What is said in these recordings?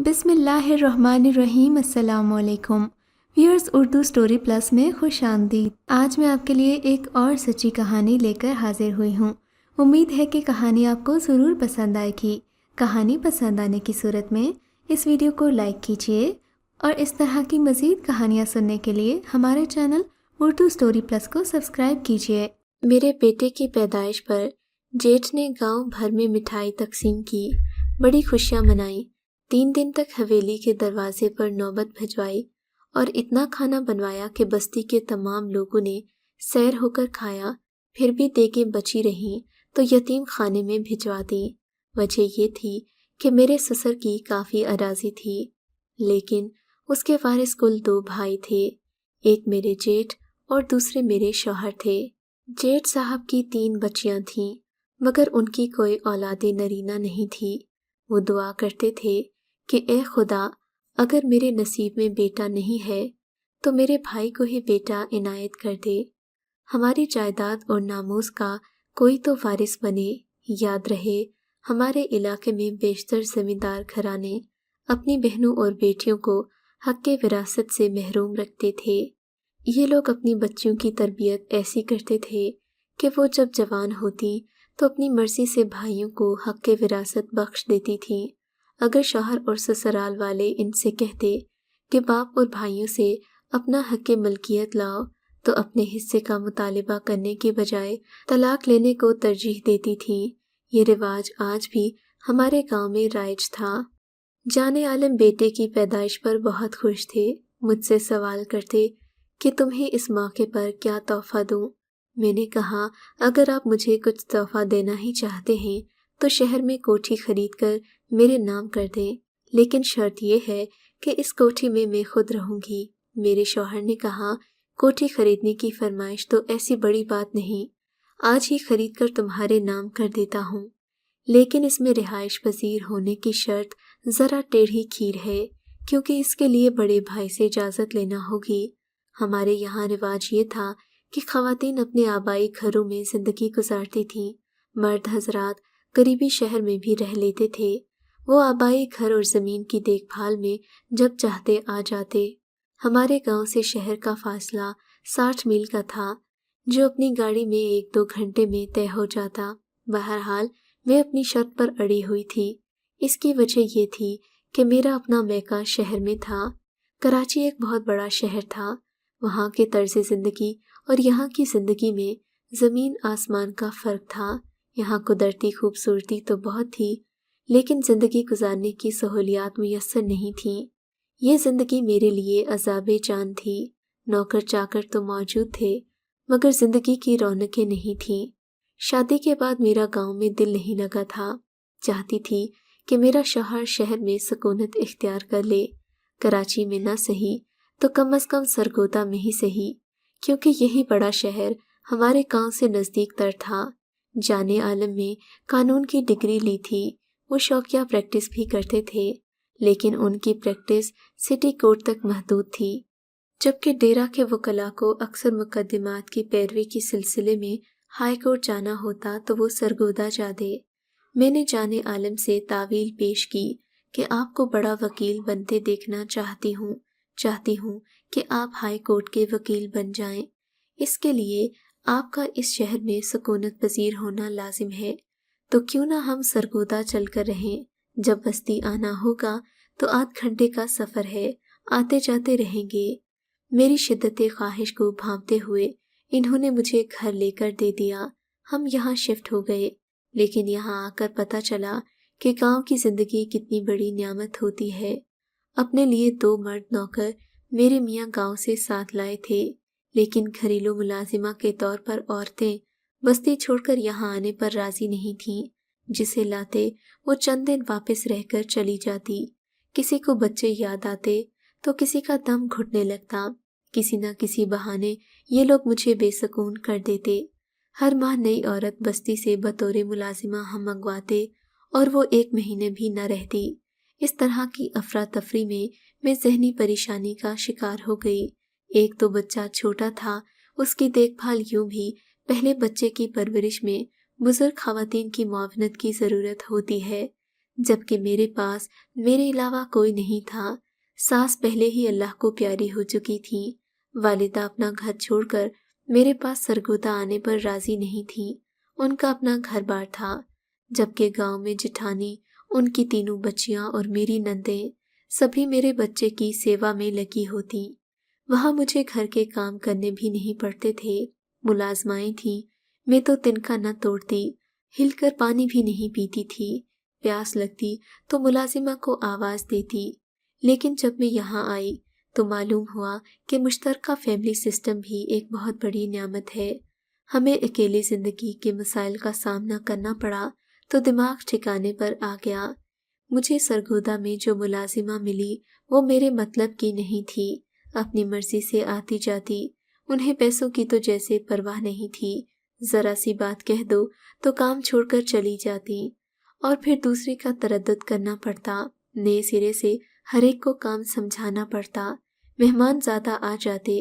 बिस्मिल्लाहिर्रहमानिर्रहीम। अस्सलामुअलैकुम viewers, Urdu story plus में खुश आमदीद। आज मैं आपके लिए एक और सच्ची कहानी लेकर हाजिर हुई हूँ। उम्मीद है कि कहानी आपको ज़रूर पसंद आएगी। कहानी पसंद आने की सूरत में इस वीडियो को लाइक कीजिए और इस तरह की मज़ीद कहानियाँ सुनने के लिए हमारे चैनल उर्दू स्टोरी प्लस को सब्सक्राइब कीजिए। मेरे बेटे की पैदाइश पर जेठ ने गाँव भर में मिठाई तकसीम की, बड़ी खुशियाँ मनाई। 3 दिन तक हवेली के दरवाजे पर नौबत भिजवाई और इतना खाना बनवाया कि बस्ती के तमाम लोगों ने सैर होकर खाया। फिर भी देगें बची रहीं तो यतीम खाने में भिजवा दी। वजह ये थी कि मेरे ससुर की काफ़ी अराज़ी थी, लेकिन उसके वारिस कुल 2 भाई थे। एक मेरे जेठ और दूसरे मेरे शौहर थे। जेठ साहब की 3 बच्चियां थीं, मगर उनकी कोई औलादे नरीना नहीं थी। वो दुआ करते थे कि ए खुदा, अगर मेरे नसीब में बेटा नहीं है तो मेरे भाई को ही बेटा इनायत कर दे। हमारी जायदाद और नामूस का कोई तो वारिस बने। याद रहे, हमारे इलाके में बेशतर ज़मींदार घराने अपनी बहनों और बेटियों को हक़ विरासत से महरूम रखते थे। ये लोग अपनी बच्चियों की तरबियत ऐसी करते थे कि वो जब जवान होती तो अपनी मर्ज़ी से भाइयों को हक़ विरासत बख्श देती थीं। अगर शौहर और ससुराल वाले इनसे कहते कि बाप और भाइयों से अपना हक़ मलकियत लाओ, तो अपने हिस्से का मुतालिबा करने के बजाय तलाक लेने को तरजीह देती थीं। ये रिवाज आज भी हमारे गांव में राइज था। जाने आलम बेटे की पैदाइश पर बहुत खुश थे। मुझसे सवाल करते कि तुम्हें इस मौके पर क्या तोहफ़ा दूँ। मैंने कहा, अगर आप मुझे कुछ तोहफ़ा देना ही चाहते हैं तो शहर में कोठी खरीद कर मेरे नाम कर दें, लेकिन शर्त यह है कि इस कोठी में मैं खुद रहूँगी। मेरे शौहर ने कहा, कोठी खरीदने की फरमाइश तो ऐसी बड़ी बात नहीं, आज ही खरीद कर तुम्हारे नाम कर देता हूँ, लेकिन इसमें रिहाइश पजीर होने की शर्त ज़रा टेढ़ी खीर है, क्योंकि इसके लिए बड़े भाई से इजाज़त लेना होगी। हमारे यहाँ रिवाज ये था कि ख़वातीन अपने आबाई घरों में ज़िंदगी गुजारती थीं। मर्द हजरात करीबी शहर में भी रह लेते थे। वो आबाई घर और ज़मीन की देखभाल में जब चाहते आ जाते। हमारे गांव से शहर का फासला 60 मील का था, जो अपनी गाड़ी में 1-2 घंटे में तय हो जाता। बहरहाल मैं अपनी शर्त पर अड़ी हुई थी। इसकी वजह ये थी कि मेरा अपना मैका शहर में था। कराची एक बहुत बड़ा शहर था। वहाँ के तर्ज़ ज़िंदगी और यहाँ की ज़िंदगी में ज़मीन आसमान का फ़र्क था। यहाँ कुदरती खूबसूरती तो बहुत थी, लेकिन ज़िंदगी गुजारने की सहूलियात मुयस्सर नहीं थीं। ये ज़िंदगी मेरे लिए अज़ाबे जान थी। नौकर चाकर तो मौजूद थे, मगर ज़िंदगी की रौनकें नहीं थीं। शादी के बाद मेरा गांव में दिल नहीं लगा था। चाहती थी कि मेरा शौहर शहर में सुकूनत इख्तियार कर ले। कराची में ना सही तो कम अज़ कम सरगोदा में ही सही, क्योंकि यही बड़ा शहर हमारे गांव से नज़दीक तर था। जाने आलम में कानून की डिग्री ली थी। वो शौकिया प्रैक्टिस भी करते थे, लेकिन उनकी प्रैक्टिस सिटी कोर्ट तक महदूद थी, जबकि डेरा के वकला को अक्सर मुकदमात की पैरवी के सिलसिले में हाई कोर्ट जाना होता तो वो सरगोदा जा दे। मैंने जाने आलम से तावील पेश की कि आपको बड़ा वकील बनते देखना चाहती हूँ कि आप हाई कोर्ट के वकील बन जाएं। इसके लिए आपका इस शहर में सुकूनत पजीर होना लाजिम है, तो क्यों ना हम सरगोदा चल कर रहें। जब बस्ती आना होगा तो आध घंटे का सफ़र है, आते जाते रहेंगे। मेरी शिद्दत ख्वाहिश को भांपते हुए इन्होंने मुझे घर लेकर दे दिया। हम यहाँ शिफ्ट हो गए, लेकिन यहाँ आकर पता चला कि गांव की ज़िंदगी कितनी बड़ी नियामत होती है। अपने लिए 2 मर्द नौकर मेरे मियाँ गांव से साथ लाए थे, लेकिन घरेलू मुलाजिमा के तौर पर औरतें बस्ती छोड़कर यहाँ आने पर राज़ी नहीं थीं। जिसे लाते वो चंद दिन वापस रहकर चली जाती। किसी को बच्चे याद आते तो किसी का दम घुटने लगता। किसी न किसी बहाने ये लोग मुझे बेसुकून कर देते। हर माह नई औरत बस्ती से बतौर मुलाजिमा हम मंगवाते और वो 1 महीने भी न रहती। इस तरह की अफरा तफरी में मैं ज़हनी परेशानी का शिकार हो गई। एक तो बच्चा छोटा था, उसकी देखभाल यूं भी पहले बच्चे की परवरिश में बुजुर्ग ख़वातीन की मुआवनत की ज़रूरत होती है। जबकि मेरे पास मेरे अलावा कोई नहीं था। सास पहले ही अल्लाह को प्यारी हो चुकी थी। वालिदा अपना घर छोड़कर मेरे पास सरगोदा आने पर राजी नहीं थी। उनका अपना घर बार था, जबकि गांव में जिठानी, उनकी तीनों बच्चियां और मेरी नंदें सभी मेरे बच्चे की सेवा में लगी होती। वहां मुझे घर के काम करने भी नहीं पड़ते थे। मुलाजमाएं थीं, मैं तो तिनका न तोड़ती, हिलकर पानी भी नहीं पीती थी। प्यास लगती तो मुलाजिमा को आवाज़ देती। लेकिन जब मैं यहाँ आई तो मालूम हुआ कि मुश्तरका फैमिली सिस्टम भी एक बहुत बड़ी नेमत है। हमें अकेली ज़िंदगी के मसाइल का सामना करना पड़ा तो दिमाग ठिकाने पर आ गया। मुझे सरगोदा में जो मुलाजिमा मिली वो मेरे मतलब की नहीं थी। अपनी मर्जी से आती जाती, उन्हें पैसों की तो जैसे परवाह नहीं थी। ज़रा सी बात कह दो तो काम छोड़कर चली जाती और फिर दूसरे का तरद्दुद करना पड़ता। नए सिरे से हर एक को काम समझाना पड़ता। मेहमान ज़्यादा आ जाते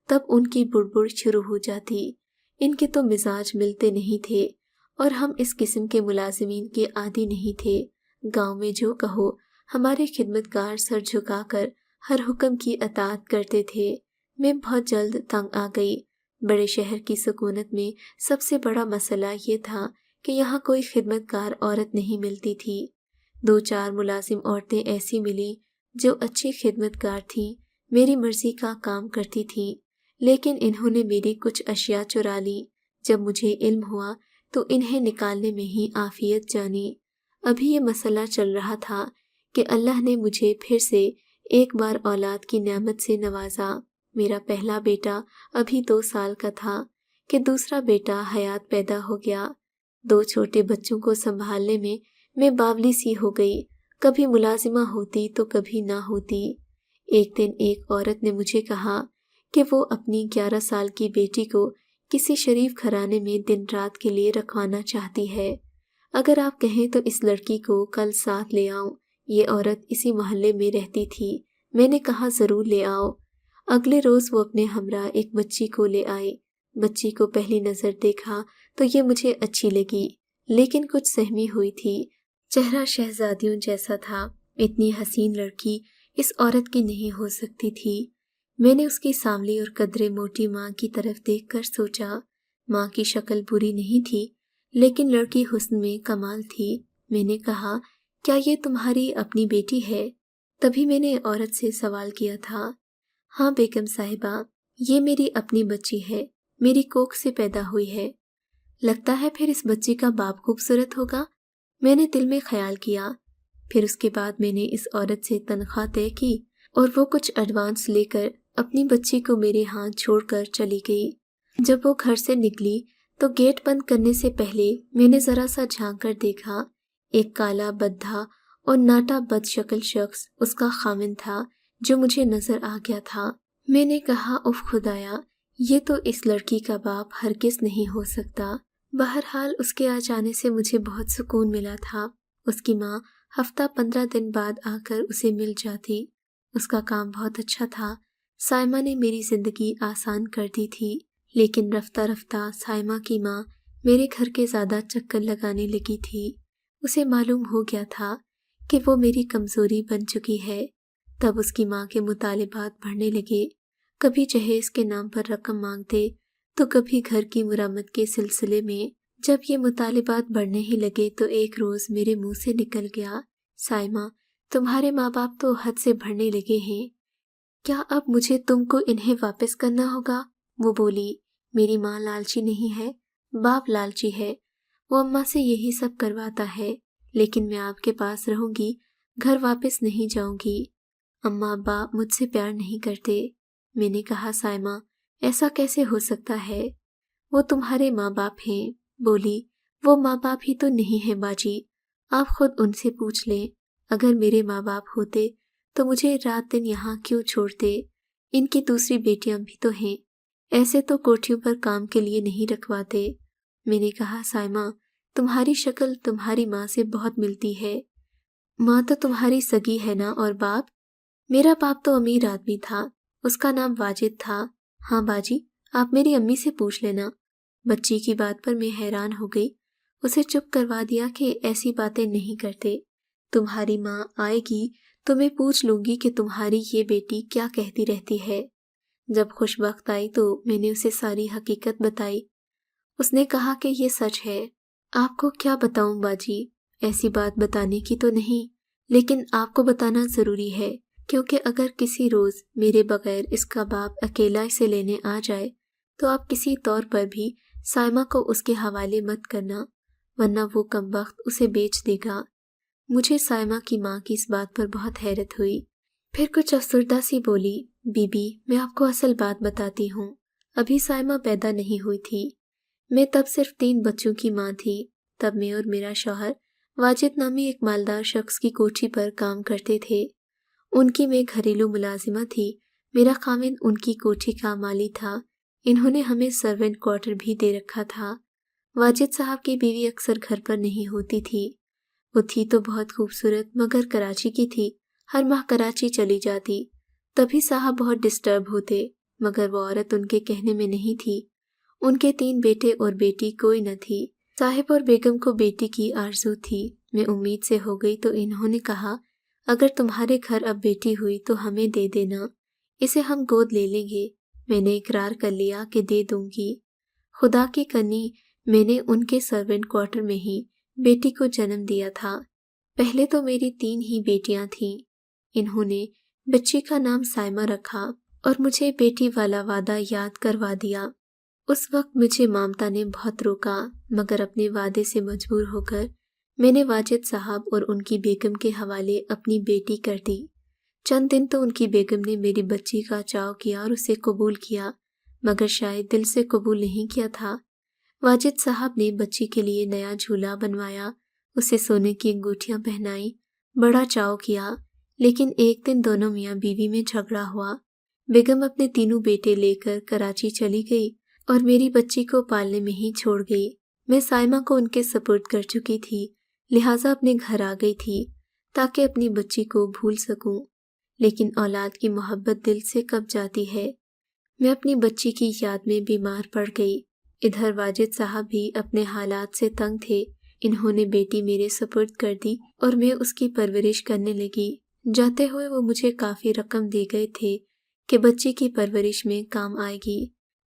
तब उनकी बुड़बुड़ शुरू हो जाती। इनके तो मिजाज मिलते नहीं थे और हम इस किस्म के मुलाजिमीन के आदी नहीं थे। गांव में जो कहो, हमारे खिदमतगार सर झुकाकर हर हुक्म की अताअत करते थे। मैं बहुत जल्द तंग आ गई। बड़े शहर की सुकूनत में सबसे बड़ा मसला ये था कि यहाँ कोई खिदमतगार औरत नहीं मिलती थी। 2-4 मुलाजिम औरतें ऐसी मिली जो अच्छी खिदमतगार थीं, मेरी मर्जी का काम करती थीं, लेकिन इन्होंने मेरी कुछ अशिया चुरा ली। जब मुझे इल्म हुआ तो इन्हें निकालने में ही आफियत जानी। अभी ये मसला चल रहा था कि अल्लाह ने मुझे फिर से एक बार औलाद की नेमत से नवाजा। मेरा पहला बेटा अभी 2 साल का था कि दूसरा बेटा हयात पैदा हो गया। 2 छोटे बच्चों को संभालने में मैं बावली सी हो गई। कभी मुलाजिमा होती तो कभी ना होती। एक दिन एक औरत ने मुझे कहा कि वो अपनी 11 साल की बेटी को किसी शरीफ घराने में दिन रात के लिए रखवाना चाहती है। अगर आप कहें तो इस लड़की को कल साथ ले आऊं। ये औरत इसी मोहल्ले में रहती थी। मैंने कहा ज़रूर ले आओ। अगले रोज़ वो अपने हमरा एक बच्ची को ले आई। बच्ची को पहली नज़र देखा तो ये मुझे अच्छी लगी, लेकिन कुछ सहमी हुई थी। चेहरा शहजादियों जैसा था। इतनी हसीन लड़की इस औरत की नहीं हो सकती थी। मैंने उसकी सांवली और कदरे मोटी माँ की तरफ देखकर सोचा, माँ की शक्ल बुरी नहीं थी, लेकिन लड़की हुस्न में कमाल थी। मैंने कहा, क्या ये तुम्हारी अपनी बेटी है? तभी मैंने औरत से सवाल किया था। हाँ बेगम साहिबा, ये मेरी अपनी बच्ची है, मेरी कोख से पैदा हुई है। लगता है फिर इस बच्ची का बाप खूबसूरत होगा, मैंने दिल में ख्याल किया। फिर उसके बाद मैंने इस औरत से तनख्वाह तय की और वो कुछ एडवांस लेकर अपनी बच्ची को मेरे हाथ छोड़कर चली गई। जब वो घर से निकली तो गेट बंद करने से पहले मैंने ज़रा सा झांक कर देखा। एक काला बद्धा और नाटा बदशक्ल शख्स उसका खामिन था जो मुझे नज़र आ गया था। मैंने कहा, उफ खुदाया, ये तो इस लड़की का बाप हरगिज़ नहीं हो सकता। बहरहाल उसके आ जाने से मुझे बहुत सुकून मिला था। उसकी माँ हफ्ता 15 दिन बाद आकर उसे मिल जाती। उसका काम बहुत अच्छा था। साइमा ने मेरी ज़िंदगी आसान कर दी थी, लेकिन रफ्ता रफ्ता साइमा की माँ मेरे घर के ज़्यादा चक्कर लगाने लगी थी। उसे मालूम हो गया था कि वो मेरी कमज़ोरी बन चुकी है। तब उसकी माँ के मुतालिबात बढ़ने लगे। कभी जहेज़ के नाम पर रकम मांगते तो कभी घर की मुरम्मत के सिलसिले में। जब ये मुतालिबात बढ़ने ही लगे तो एक रोज़ मेरे मुंह से निकल गया, साइमा, तुम्हारे माँ बाप तो हद से बढ़ने लगे हैं, क्या अब मुझे तुमको इन्हें वापस करना होगा? वो बोली, मेरी माँ लालची नहीं है, बाप लालची है। वो अम्मा से यही सब करवाता है, लेकिन मैं आपके पास रहूंगी, घर वापस नहीं जाऊंगी। अम्मा अब्बा मुझसे प्यार नहीं करते। मैंने कहा, साइमा, ऐसा कैसे हो सकता है? वो तुम्हारे माँ बाप हैं। बोली, वो माँ बाप ही तो नहीं है बाजी, आप खुद उनसे पूछ लें। अगर मेरे माँ बाप होते तो मुझे रात दिन यहाँ क्यों छोड़ते? इनकी दूसरी बेटियां भी तो हैं, ऐसे तो कोठियों पर काम के लिए नहीं रखवाते। मैंने कहा, साइमा, तुम्हारी शक्ल तुम्हारी माँ से बहुत मिलती है। माँ तो तुम्हारी सगी है ना, और बाप? मेरा बाप तो अमीर आदमी था, उसका नाम वाजिद था। हाँ बाजी, आप मेरी अम्मी से पूछ लेना। बच्ची की बात पर मैं हैरान हो गई। उसे चुप करवा दिया कि ऐसी बातें नहीं करते। तुम्हारी माँ आएगी तो मैं पूछ लूँगी कि तुम्हारी ये बेटी क्या कहती रहती है। जब खुशबख्त आई तो मैंने उसे सारी हकीकत बताई। उसने कहा कि ये सच है। आपको क्या बताऊं बाजी, ऐसी बात बताने की तो नहीं, लेकिन आपको बताना ज़रूरी है, क्योंकि अगर किसी रोज़ मेरे बगैर इसका बाप अकेला इसे लेने आ जाए तो आप किसी तौर पर भी साइमा को उसके हवाले मत करना, वरना वो कमबख्त उसे बेच देगा। मुझे साइमा की माँ की इस बात पर बहुत हैरत हुई। फिर कुछ अफसरदा सी बोली, बीबी मैं आपको असल बात बताती हूँ। अभी साइमा पैदा नहीं हुई थी। मैं तब सिर्फ 3 बच्चों की माँ थी। तब मैं और मेरा शौहर वाजिद नामी एक मालदार शख्स की कोठी पर काम करते थे। उनकी मैं घरेलू मुलाजिमा थी। मेरा खामिन उनकी कोठी का माली था। इन्होंने हमें सर्वेंट क्वार्टर भी दे रखा था। वाजिद साहब की बीवी अक्सर घर पर नहीं होती थी। वो थी तो बहुत खूबसूरत, मगर कराची की थी। हर माह कराची चली जाती। तभी साहब बहुत डिस्टर्ब होते, मगर वो औरत उनके कहने में नहीं थी। उनके 3 बेटे और बेटी कोई न थी। साहिब और बेगम को बेटी की आरज़ू थी। मैं उम्मीद से हो गई तो इन्होंने कहा, अगर तुम्हारे घर अब बेटी हुई तो हमें दे देना, इसे हम गोद ले लेंगे। मैंने इकरार कर लिया कि दे दूंगी। खुदा की कनी, मैंने उनके सर्वेंट क्वार्टर में ही बेटी को जन्म दिया था। पहले तो मेरी 3 ही बेटियां थीं। इन्होंने बच्ची का नाम साइमा रखा और मुझे बेटी वाला वादा याद करवा दिया। उस वक्त मुझे ममता ने बहुत रोका, मगर अपने वादे से मजबूर होकर मैंने वाजिद साहब और उनकी बेगम के हवाले अपनी बेटी कर दी। चंद दिन तो उनकी बेगम ने मेरी बच्ची का चाव किया और उसे कबूल किया, मगर शायद दिल से कबूल नहीं किया था। वाजिद साहब ने बच्ची के लिए नया झूला बनवाया, उसे सोने की अंगूठियां पहनाई, बड़ा चाव किया। लेकिन एक दिन दोनों मियाँ बीवी में झगड़ा हुआ। बेगम अपने 3 बेटे लेकर कराची चली गई और मेरी बच्ची को पालने में ही छोड़ गई। मैं साइमा को उनके सपुर्द कर चुकी थी, लिहाजा अपने घर आ गई थी ताकि अपनी बच्ची को भूल सकूं। लेकिन औलाद की मोहब्बत दिल से कब जाती है। मैं अपनी बच्ची की याद में बीमार पड़ गई। इधर वाजिद साहब भी अपने हालात से तंग थे। इन्होंने बेटी मेरे सपुर्द कर दी और मैं उसकी परवरिश करने लगी। जाते हुए वो मुझे काफ़ी रकम दे गए थे कि बच्ची की परवरिश में काम आएगी।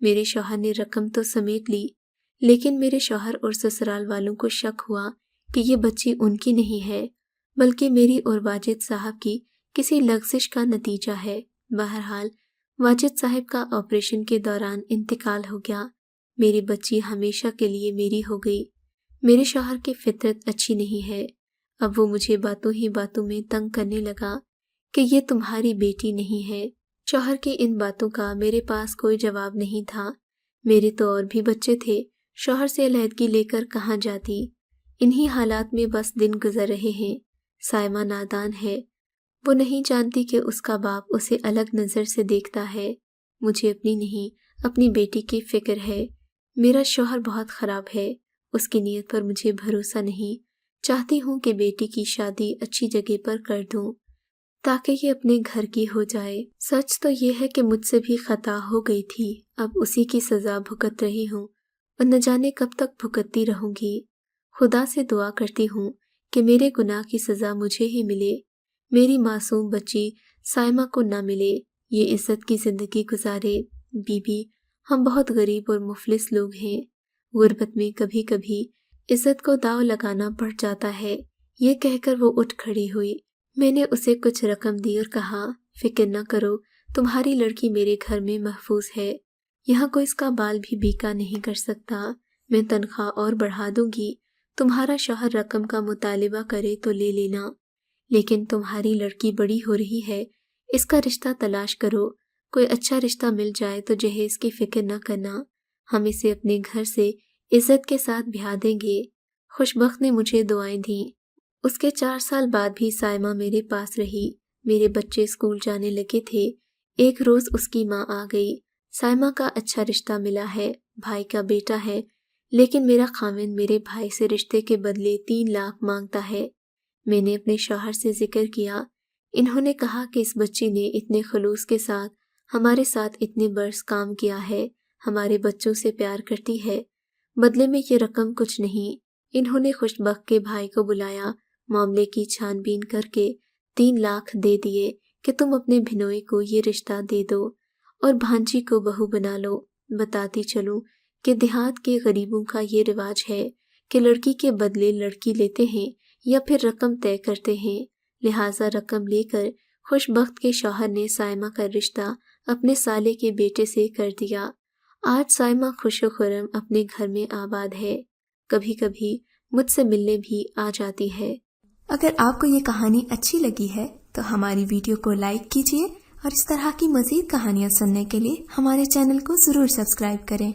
मेरे शौहर ने रकम तो समेट ली, लेकिन मेरे शौहर और ससुराल वालों को शक हुआ कि ये बच्ची उनकी नहीं है, बल्कि मेरी और वाजिद साहब की किसी लग़ज़िश का नतीजा है। बहरहाल वाजिद साहब का ऑपरेशन के दौरान इंतकाल हो गया। मेरी बच्ची हमेशा के लिए मेरी हो गई। मेरे शौहर की फितरत अच्छी नहीं है। अब वो मुझे बातों ही बातों में तंग करने लगा कि ये तुम्हारी बेटी नहीं है। शौहर की इन बातों का मेरे पास कोई जवाब नहीं था। मेरे तो और भी बच्चे थे, शौहर से अलहदगी लेकर कहाँ जाती। इन्हीं हालात में बस दिन गुजर रहे हैं। साइमा नादान है, वो नहीं जानती कि उसका बाप उसे अलग नज़र से देखता है। मुझे अपनी नहीं, अपनी बेटी की फिक्र है। मेरा शौहर बहुत ख़राब है, उसकी नीयत पर मुझे भरोसा नहीं। चाहती हूँ कि बेटी की शादी अच्छी जगह पर कर दूँ ताकि ये अपने घर की हो जाए। सच तो ये है कि मुझसे भी खता हो गई थी, अब उसी की सज़ा भुगत रही हूँ और न जाने कब तक भुगतती रहूँगी। खुदा से दुआ करती हूँ कि मेरे गुनाह की सज़ा मुझे ही मिले, मेरी मासूम बच्ची साइमा को ना मिले, ये इज़्ज़त की ज़िंदगी गुजारे। बीबी, हम बहुत गरीब और मुफलिस लोग हैं। गुर्बत में कभी कभी इज़्ज़त को दाव लगाना पड़ जाता है। ये कहकर वो उठ खड़ी हुई। मैंने उसे कुछ रकम दी और कहा, फिक्र न करो, तुम्हारी लड़की मेरे घर में महफूज है। यहाँ कोई इसका बाल भी बीका नहीं कर सकता। मैं तनख्वाह और बढ़ा दूंगी। तुम्हारा शौहर रकम का मुतालिबा करे तो ले लेना, लेकिन तुम्हारी लड़की बड़ी हो रही है, इसका रिश्ता तलाश करो। कोई अच्छा रिश्ता मिल जाए तो जहेज की फिक्र न करना, हम इसे अपने घर से इज़्ज़त के साथ ब्याह देंगे। खुशबख्त ने मुझे दुआएं दी। उसके 4 साल बाद भी साइमा मेरे पास रही। मेरे बच्चे स्कूल जाने लगे थे। एक रोज़ उसकी माँ आ गई। साइमा का अच्छा रिश्ता मिला है, भाई का बेटा है, लेकिन मेरा खामिन मेरे भाई से रिश्ते के बदले 3 लाख मांगता है। मैंने अपने शौहर से जिक्र किया। इन्होंने कहा कि इस बच्ची ने इतने खलूस के साथ हमारे साथ इतने बरस काम किया है, हमारे बच्चों से प्यार करती है, बदले में ये रकम कुछ नहीं। इन्होंने खुशबख्त के भाई को बुलाया मामले की छानबीन करके 3 लाख दे दिए कि तुम अपने भिनोई को ये रिश्ता दे दो और भांजी को बहू बना लो। बताती चलूं कि देहात के गरीबों का ये रिवाज है कि लड़की के बदले लड़की लेते हैं या फिर रकम तय करते हैं। लिहाजा रकम लेकर खुशबख्त के शौहर ने साइमा का रिश्ता अपने साले के बेटे से कर दिया। आज साइमा खुशो खुर्रम अपने घर में आबाद है। कभी कभी मुझसे मिलने भी आ जाती है। अगर आपको ये कहानी अच्छी लगी है तो हमारी वीडियो को लाइक कीजिए और इस तरह की मज़ीद कहानियाँ सुनने के लिए हमारे चैनल को ज़रूर सब्सक्राइब करें।